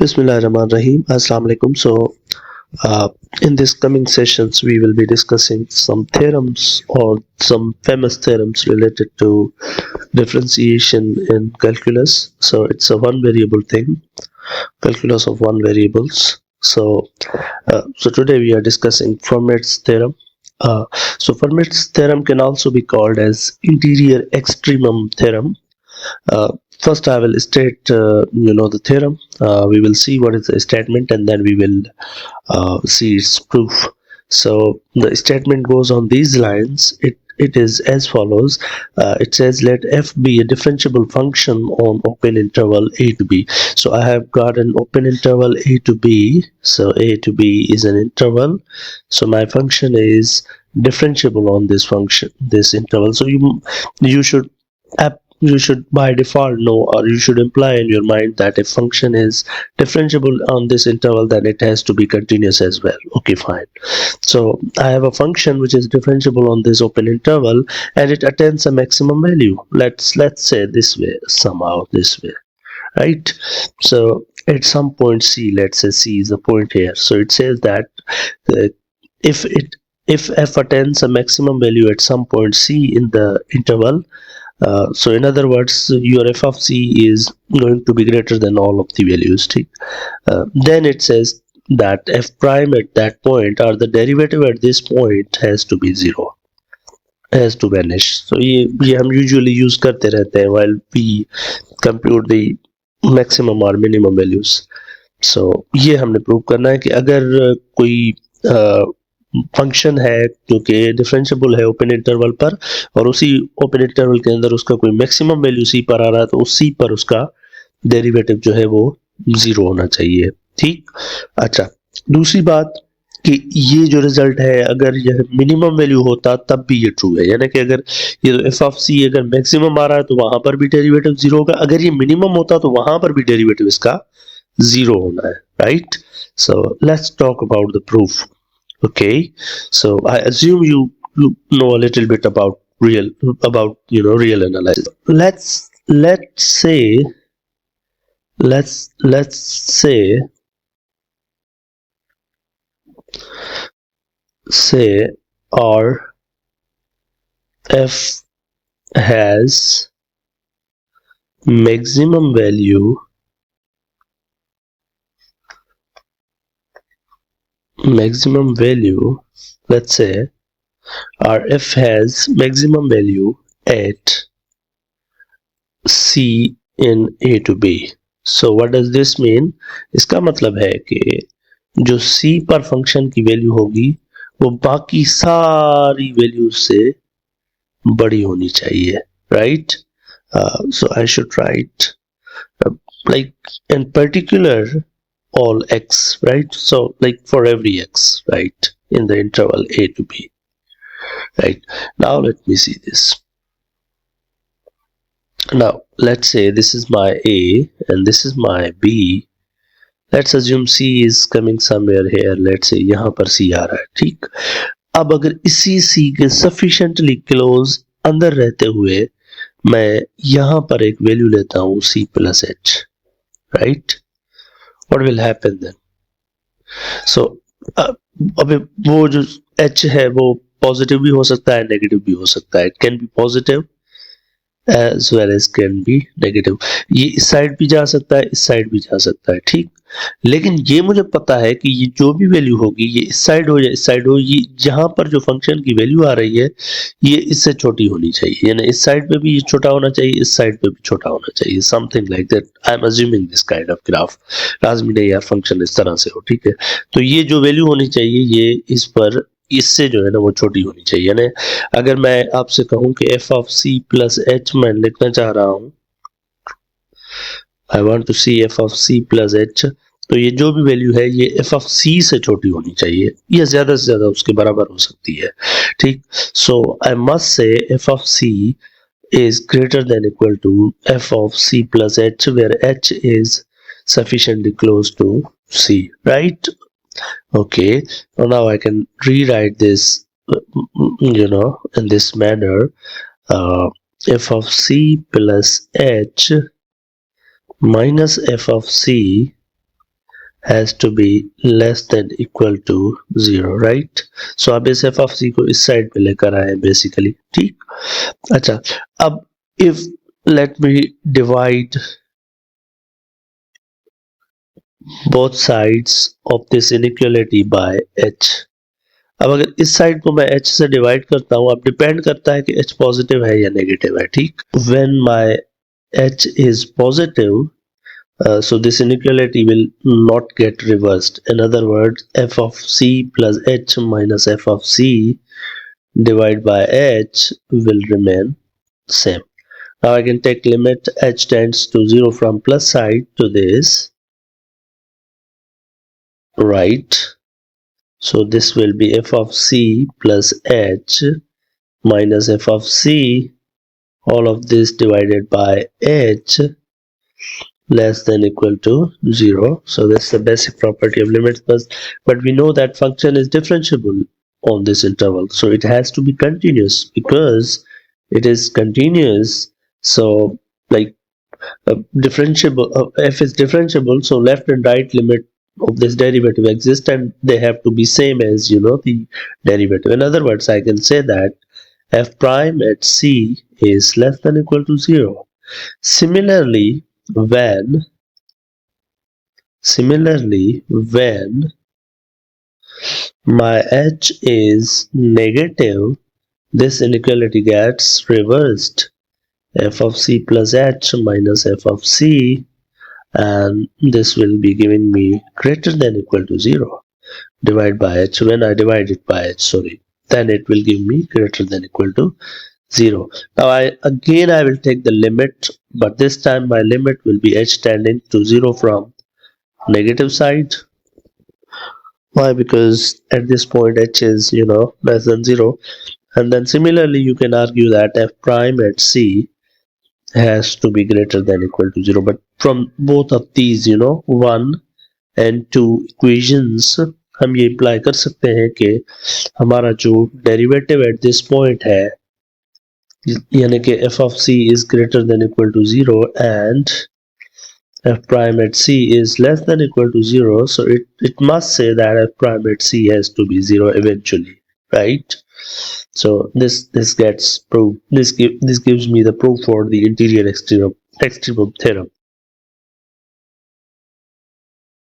Bismillahirrahmanirrahim. Assalamu alaikum. In this coming sessions, we will be discussing some theorems or some famous theorems related to differentiation in calculus. So it's a one variable thing, calculus of one variables. So today we are discussing Fermat's theorem. Fermat's theorem can also be called as Interior Extremum Theorem. First I will state the theorem. We will see what is the statement, and then we will see its proof. So the statement goes on these lines. It is as follows. It says let f be a differentiable function on open interval a to b. So I have got an open interval a to b. So a to b is an interval. So my function is differentiable on this interval. So you should by default know, or you should imply in your mind, that if function is differentiable on this interval, then it has to be continuous as well. Okay, fine. So I have a function which is differentiable on this open interval, and it attains a maximum value. Let's say this way, somehow this way, right? So at some point c, let's say c is the point here. So it says that if f attains a maximum value at some point c in the interval, so in other words, your f of c is going to be greater than all of the values. Then it says that f prime at that point, or the derivative at this point, has to be 0, has to vanish. So ये हम usually use करते रहते हैं while we compute the maximum or minimum values. So ये हमने prove करना है कि अगर कोई फंक्शन है जो कि डिफरेंशिएबल है ओपन इंटरवल पर, और उसी ओपन इंटरवल के अंदर उसका कोई मैक्सिमम वैल्यू सी पर आ रहा है, तो उस सी पर उसका डेरिवेटिव जो है वो 0 होना चाहिए. ठीक. अच्छा, दूसरी बात कि ये जो रिजल्ट है, अगर यह मिनिमम वैल्यू होता तब भी ये ट्रू है. यानी कि अगर ये एफ ऑफ सी अगर मैक्सिमम आ रहा है तो वहां पर भी डेरिवेटिव 0 होगा. अगर ये मिनिमम होता तो वहां पर भी डेरिवेटिव इसका 0 होना है. Right. So let's talk about the proof. Okay, so I assume you know a little bit about real analysis. Let's say our f has maximum value let's say our f has maximum value at c in a to b. So what does this mean? इसका मतलब है कि जो c पर function की value होगी वो बाकी सारी वैल्यू से बड़ी होनी चाहिए. Right. So I should write like in particular all x, right? So like for every x, right, in the interval a to b. Right. Now let me see this. Now let's say this is my a and this is my b. Let's assume c is coming somewhere here. Let's say यहाँ पर c आ रहा है. ठीक. अब अगर इसी c के sufficiently close अंदर रहते हुए मैं यहाँ पर एक वैल्यू लेता हूँ c plus h, right? What will happen then? So अबे वो जो h है वो पॉजिटिव भी हो सकता है, नेगेटिव भी हो सकता है. It can be positive as well as can be negative. ये इस साइड भी जा सकता है, इस साइड भी जा सकता है. ठीक. लेकिन ये मुझे पता है कि ये जो भी वैल्यू होगी, ये इस साइड हो या इस साइड हो, ये जहां पर जो फंक्शन की वैल्यू आ रही है ये इससे छोटी होनी चाहिए. यानी इस साइड पे भी ये छोटा होना चाहिए, इस साइड पे भी छोटा होना चाहिए. Something like that. I am assuming this kind of graph. लाजमी नहीं यार फंक्शन इस तरह से हो. ठीक है. तो ये जो वैल्यू होनी चाहिए ये इस पर इससे जो है ना वो छोटी होनी चाहिए. यानी अगर मैं आपसे कहूं कि f of c plus h मैं लिखना चाह रहा हूं, I want to see f of c plus h, तो ये जो भी वैल्यू है ये f of c से छोटी होनी चाहिए, या ज्यादा से ज्यादा उसके बराबर हो सकती है. ठीक. So I must say f of c is greater than equal to f of c plus h, where h is sufficiently close to c. Right. Okay, so now I can rewrite this in this manner. F of c plus h minus f of c has to be less than equal to 0, right? So अब इस f of c को इस side पे लेकर आए basically, ठीक। अच्छा, अब if let me divide both sides of this inequality by h। अब अगर इस साइड को मैं h से डिवाइड करता हूं, अब डिपेंड करता है कि h पॉजिटिव है या नेगेटिव है, ठीक। When my h is positive, so this inequality will not get reversed. In other words, f of c plus h minus f of c divided by h will remain same. Now I can take limit h tends to 0 from plus side to this, right? So this will be f of c plus h minus f of c, all of this divided by h less than equal to 0. So that's the basic property of limits, but we know that function is differentiable on this interval, so it has to be continuous. Because it is continuous, so like differentiable, f is differentiable, so left and right limit of this derivative exist and they have to be same as the derivative. In other words, I can say that f prime at c is less than equal to 0. Similarly, when my h is negative, this inequality gets reversed. F of c plus h minus f of c, and this will be giving me greater than equal to 0. Divide by h. When I divide it by h, then it will give me greater than equal to 0. Now I will take the limit, but this time my limit will be h tending to 0 from negative side. Why? Because at this point h is less than 0, and then similarly you can argue that f prime at c has to be greater than equal to 0. But from both of these 1 and 2 equations हम ये imply कर सकते हैं कि हमारा जो derivative at this point है, यानी कि f of c is greater than equal to 0 and f prime at c is less than equal to 0, so it must say that f prime at c has to be 0 eventually, right? So this gets proved. This gives me the proof for the interior extremum theorem.